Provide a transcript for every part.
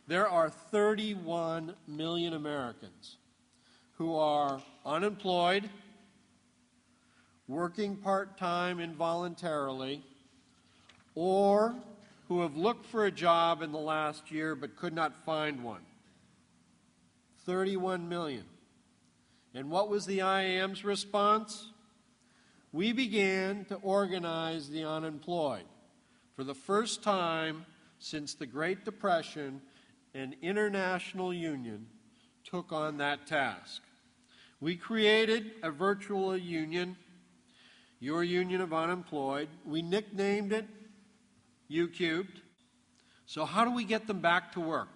there are 31 million Americans who are unemployed, working part-time involuntarily, or who have looked for a job in the last year but could not find one. 31 million. And what was the IAM's response? We began to organize the unemployed. For the first time since the Great Depression, an international union took on that task. We created a virtual union, your Union of Unemployed. We nicknamed it U3sc10. So how do we get them back to work?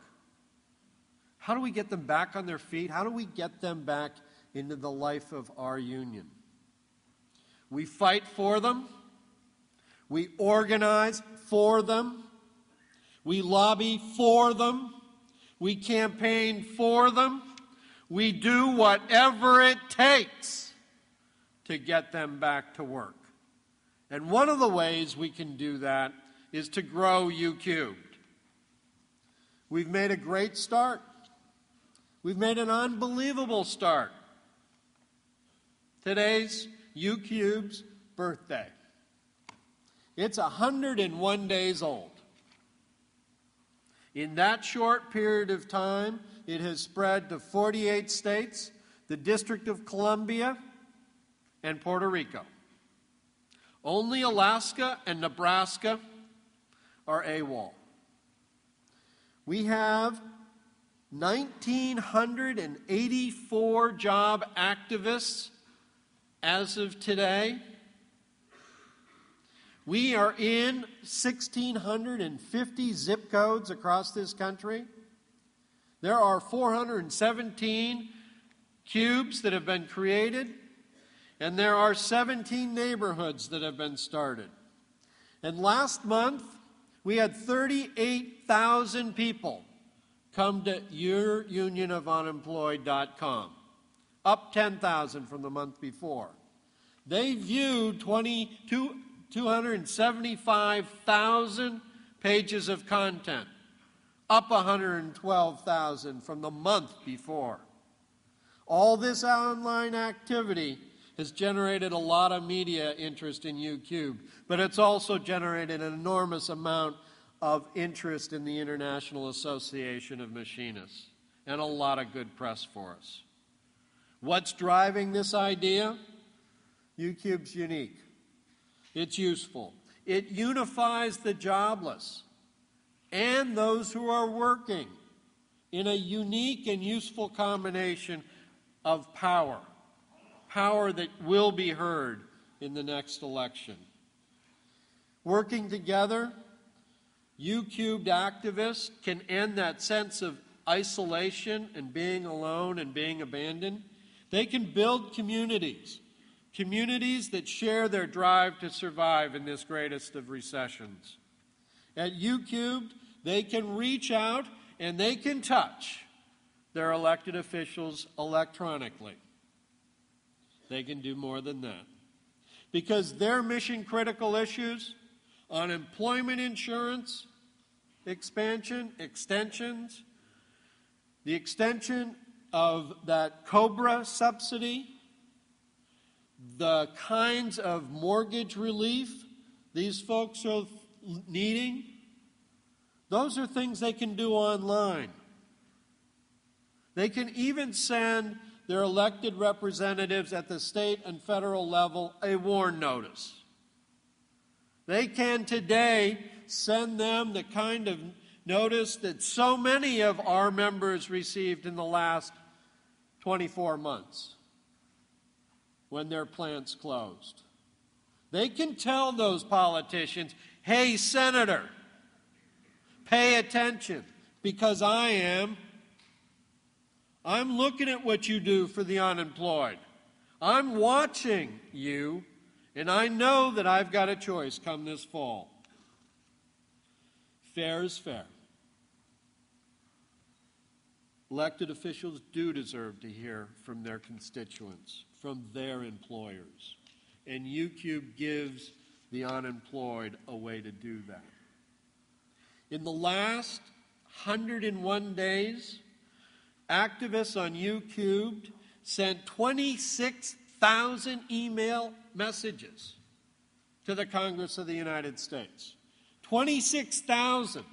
How do we get them back on their feet? How do we get them back into the life of our union? We fight for them. We organize for them. We lobby for them. We campaign for them. We do whatever it takes to get them back to work. And one of the ways we can do that is to grow U3sc10. We've made a great start. We've made an unbelievable start. Today's U3sc10's birthday. It's 101 days old. In that short period of time, it has spread to 48 states, the District of Columbia, and Puerto Rico. Only Alaska and Nebraska are AWOL. We have 1,984 job activists as of today. We are in 1,650 zip codes across this country. There are 417 cubes that have been created, and there are 17 neighborhoods that have been started. And last month, we had 38,000 people come to yourunionofunemployed.com, up 10,000 from the month before. They viewed 275,000 pages of content, up 112,000 from the month before. All this online activity has generated a lot of media interest in U3sc10, but it's also generated an enormous amount of interest in the International Association of Machinists, and a lot of good press for us. What's driving this idea? U3sc10's unique. It's useful. It unifies the jobless and those who are working in a unique and useful combination of power. Power that will be heard in the next election. Working together, U3sc10 activists can end that sense of isolation and being alone and being abandoned. They can build communities. Communities that share their drive to survive in this greatest of recessions. At U3sc10, they can reach out and they can touch their elected officials electronically. They can do more than that. Because their mission-critical issues on employment insurance, extensions, the extension of that COBRA subsidy, the kinds of mortgage relief these folks are needing, those are things they can do online. They can even send their elected representatives at the state and federal level a warn notice. They can today send them the kind of notice that so many of our members received in the last 24 months when their plants closed. They can tell those politicians, hey, Senator, pay attention, because I'm looking at what you do for the unemployed. I'm watching you, and I know that I've got a choice come this fall. Fair is fair. Elected officials do deserve to hear from their constituents, from their employers. And U3sc10 gives the unemployed a way to do that. In the last 101 days, activists on U3sc10 sent 26,000 email messages to the Congress of the United States. 26,000.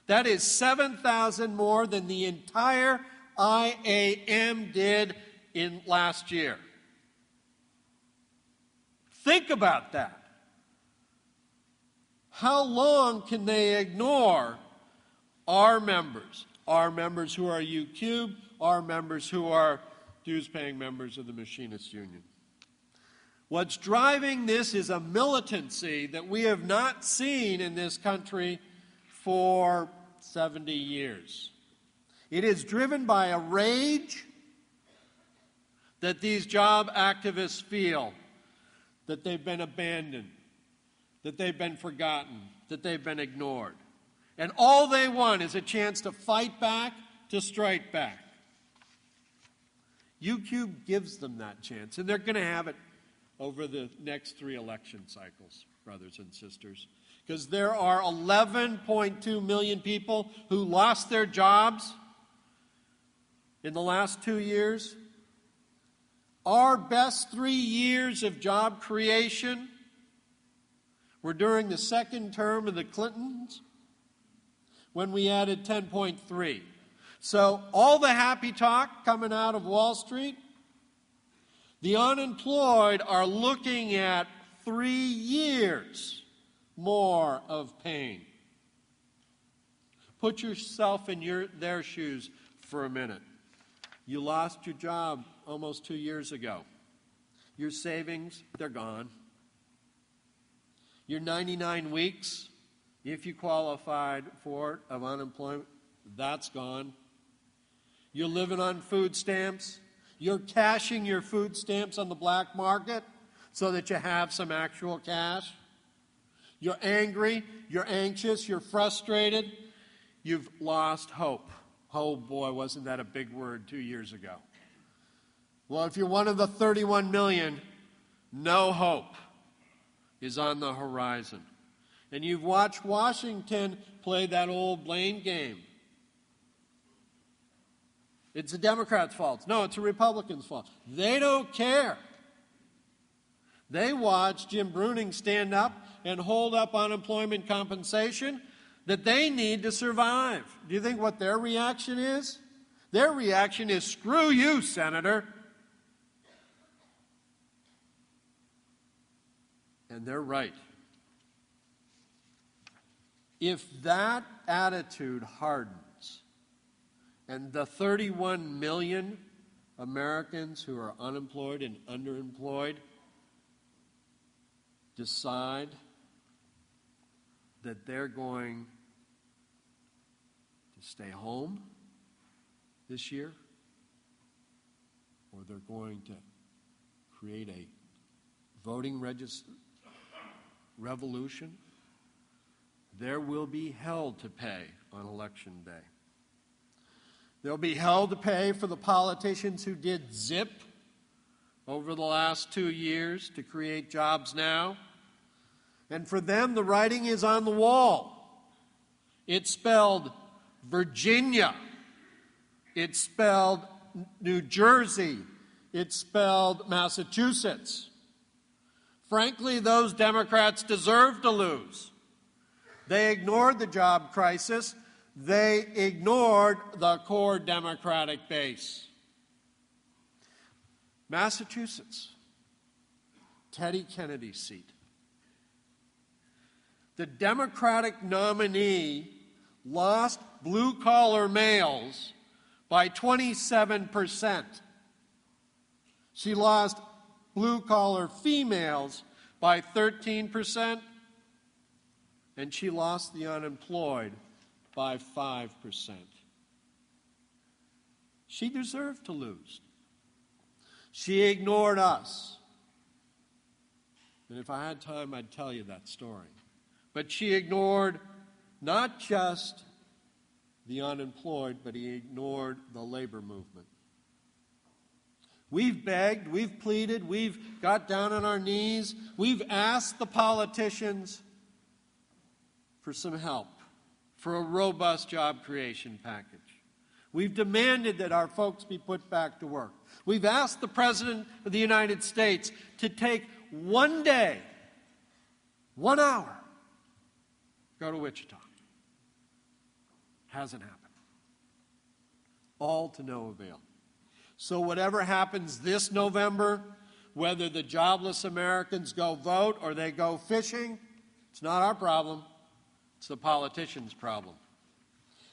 That is 7,000 more than the entire IAM did in last year. Think about that. How long can they ignore our members who are U3sc, our members who are dues-paying members of the Machinists Union? What's driving this is a militancy that we have not seen in this country for 70 years. It is driven by a rage that these job activists feel that they've been abandoned, that they've been forgotten, that they've been ignored. And all they want is a chance to fight back, to strike back. U3sc gives them that chance, and they're going to have it over the next 3 election cycles, brothers and sisters. Because there are 11.2 million people who lost their jobs in the last 2 years. Our best 3 years of job creation were during the second term of the Clintons, when we added 10.3. So all the happy talk coming out of Wall Street, the unemployed are looking at 3 years more of pain. Put yourself in their shoes for a minute. You lost your job almost 2 years ago. Your savings, they're gone. Your 99 weeks, if you qualified for it, of unemployment, that's gone. You're living on food stamps. You're cashing your food stamps on the black market so that you have some actual cash. You're angry, you're anxious, you're frustrated. You've lost hope. Oh boy, wasn't that a big word 2 years ago. Well, if you're one of the 31 million, no hope is on the horizon. And you've watched Washington play that old blame game. It's the Democrats' fault. No, it's the Republicans' fault. They don't care. They watch Jim Bruning stand up and hold up unemployment compensation that they need to survive. Do you think what their reaction is? Their reaction is, screw you, Senator. And they're right. If that attitude hardens, and the 31 million Americans who are unemployed and underemployed decide that they're going to stay home this year, or they're going to create a voting revolution, there will be hell to pay on Election Day. There'll be hell to pay for the politicians who did zip over the last 2 years to create jobs now. And for them, the writing is on the wall. It's spelled Virginia. It's spelled New Jersey. It's spelled Massachusetts. Frankly, those Democrats deserve to lose. They ignored the job crisis. They ignored the core Democratic base. Massachusetts, Teddy Kennedy's seat. The Democratic nominee lost blue-collar males by 27%. She lost blue-collar females by 13%, and she lost the unemployed by 5%. She deserved to lose. She ignored us. And if I had time, I'd tell you that story. But she ignored not just the unemployed, but he ignored the labor movement. We've begged, we've pleaded, we've got down on our knees, we've asked the politicians for some help. for a robust job creation package. We've demanded that our folks be put back to work. We've asked the President of the United States to take one day, 1 hour, go to Wichita. Hasn't happened. All to no avail. So whatever happens this November, whether the jobless Americans go vote or they go fishing, it's not our problem. It's the politicians' problem.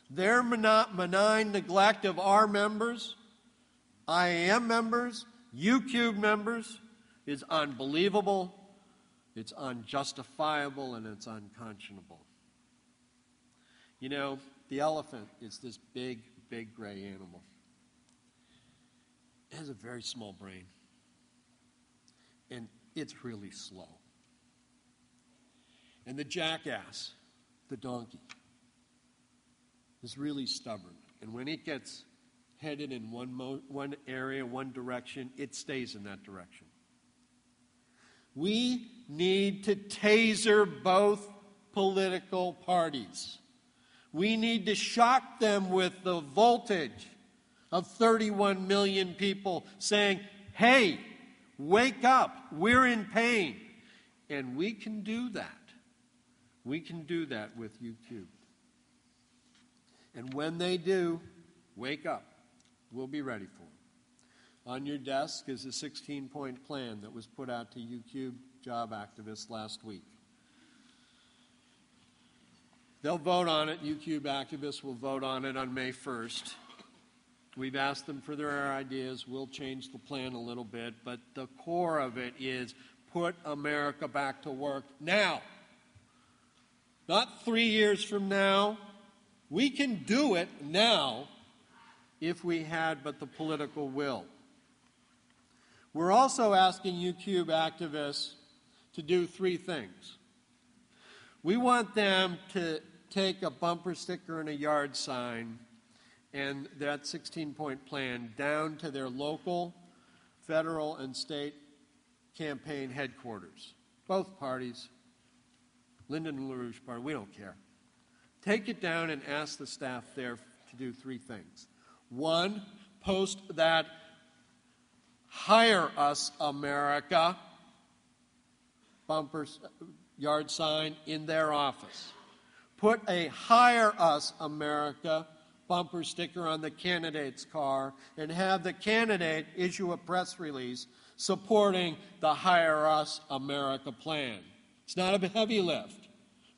Their benign neglect of our members, IAM members, U3sc10 members, is unbelievable, it's unjustifiable, and it's unconscionable. You know, the elephant is this big, big gray animal. It has a very small brain, and it's really slow. And the jackass, the donkey, is really stubborn. And when it gets headed in one area, one direction, it stays in that direction. We need to taser both political parties. We need to shock them with the voltage of 31 million people saying, hey, wake up, we're in pain. And we can do that. We can do that with U3sc10. And when they do, wake up. We'll be ready for them. On your desk is a 16-point plan that was put out to U3sc10 job activists last week. They'll vote on it. U3sc10 activists will vote on it on May 1st. We've asked them for their ideas. We'll change the plan a little bit, but the core of it is put America back to work now. Not 3 years from now. We can do it now if we had but the political will. We're also asking U3sc10 activists to do 3 things. We want them to take a bumper sticker and a yard sign and that 16-point plan down to their local, federal, and state campaign headquarters. Both parties, Lyndon and LaRouche party, we don't care. Take it down and ask the staff there to do 3 things. 1, post that Hire Us America bumper yard sign in their office. Put a Hire Us America bumper sticker on the candidate's car and have the candidate issue a press release supporting the Hire Us America plan. It's not a heavy lift.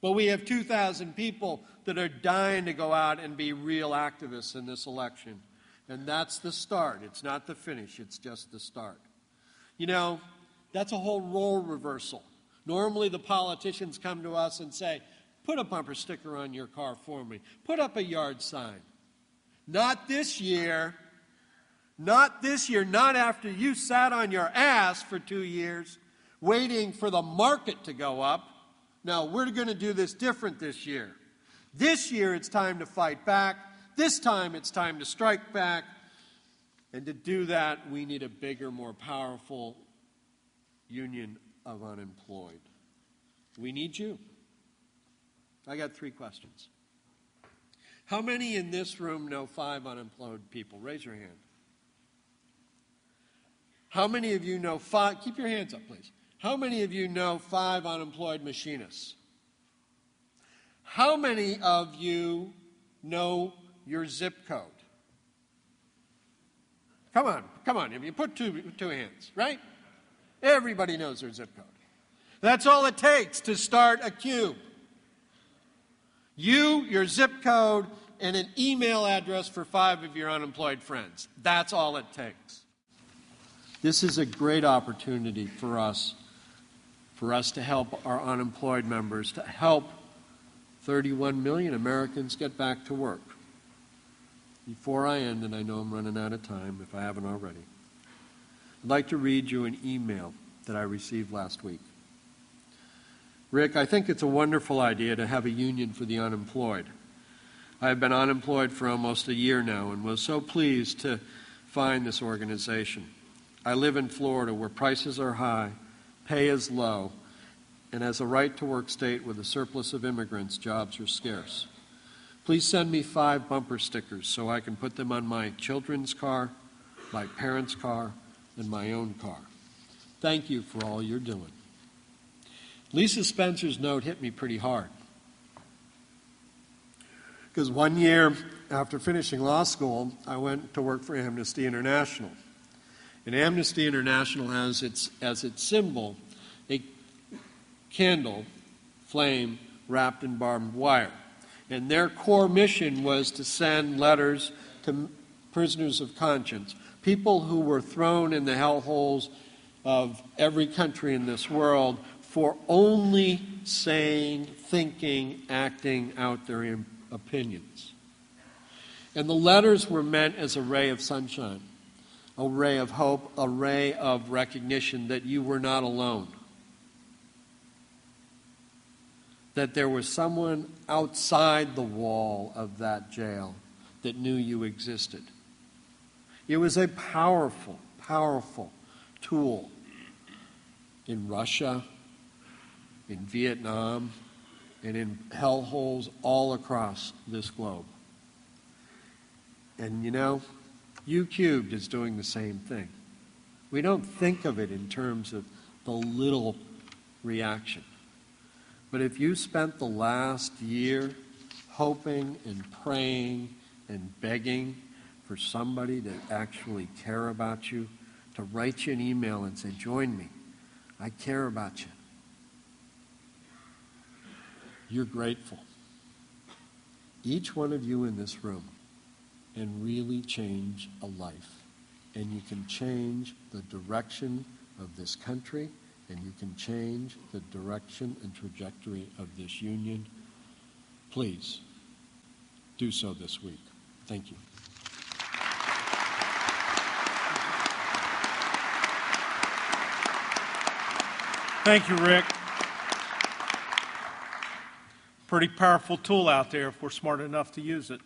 But we have 2,000 people that are dying to go out and be real activists in this election. And that's the start. It's not the finish. It's just the start. You know, that's a whole role reversal. Normally the politicians come to us and say, put a bumper sticker on your car for me. Put up a yard sign. Not this year. Not this year. Not after you sat on your ass for 2 years waiting for the market to go up. No, we're going to do this different this year. This year it's time to fight back. This time it's time to strike back. And to do that, we need a bigger, more powerful union of unemployed. We need you. I got 3 questions. How many in this room know 5 unemployed people? Raise your hand. How many of you know 5? Keep your hands up, please. How many of you know 5 unemployed machinists? How many of you know your zip code? Come on. If you put two hands, right? Everybody knows their zip code. That's all it takes to start a cube. You, your zip code, and an email address for 5 of your unemployed friends. That's all it takes. This is a great opportunity for us to help our unemployed members, to help 31 million Americans get back to work. Before I end, and I know I'm running out of time if I haven't already, I'd like to read you an email that I received last week. Rick, I think it's a wonderful idea to have a union for the unemployed. I have been unemployed for almost a year now and was so pleased to find this organization. I live in Florida where prices are high, pay is low, and as a right-to-work state with a surplus of immigrants, jobs are scarce. Please send me 5 bumper stickers so I can put them on my children's car, my parents' car, and my own car. Thank you for all you're doing. Lisa Spencer's note hit me pretty hard. Because one year after finishing law school, I went to work for Amnesty International. And Amnesty International has as its symbol a candle flame wrapped in barbed wire. And their core mission was to send letters to prisoners of conscience, people who were thrown in the hellholes of every country in this world for only saying, thinking, acting out their opinions. And the letters were meant as a ray of sunshine, a ray of hope, a ray of recognition that you were not alone. That there was someone outside the wall of that jail that knew you existed. It was a powerful, powerful tool in Russia, in Vietnam, and in hellholes all across this globe. And you know, U3sc10 is doing the same thing. We don't think of it in terms of the little reaction. But if you spent the last year hoping and praying and begging for somebody to actually care about you, to write you an email and say, join me, I care about you, you're grateful. Each one of you in this room can really change a life. And you can change the direction of this country, and you can change the direction and trajectory of this union. Please do so this week. Thank you. Thank you, Rick. Pretty powerful tool out there if we're smart enough to use it.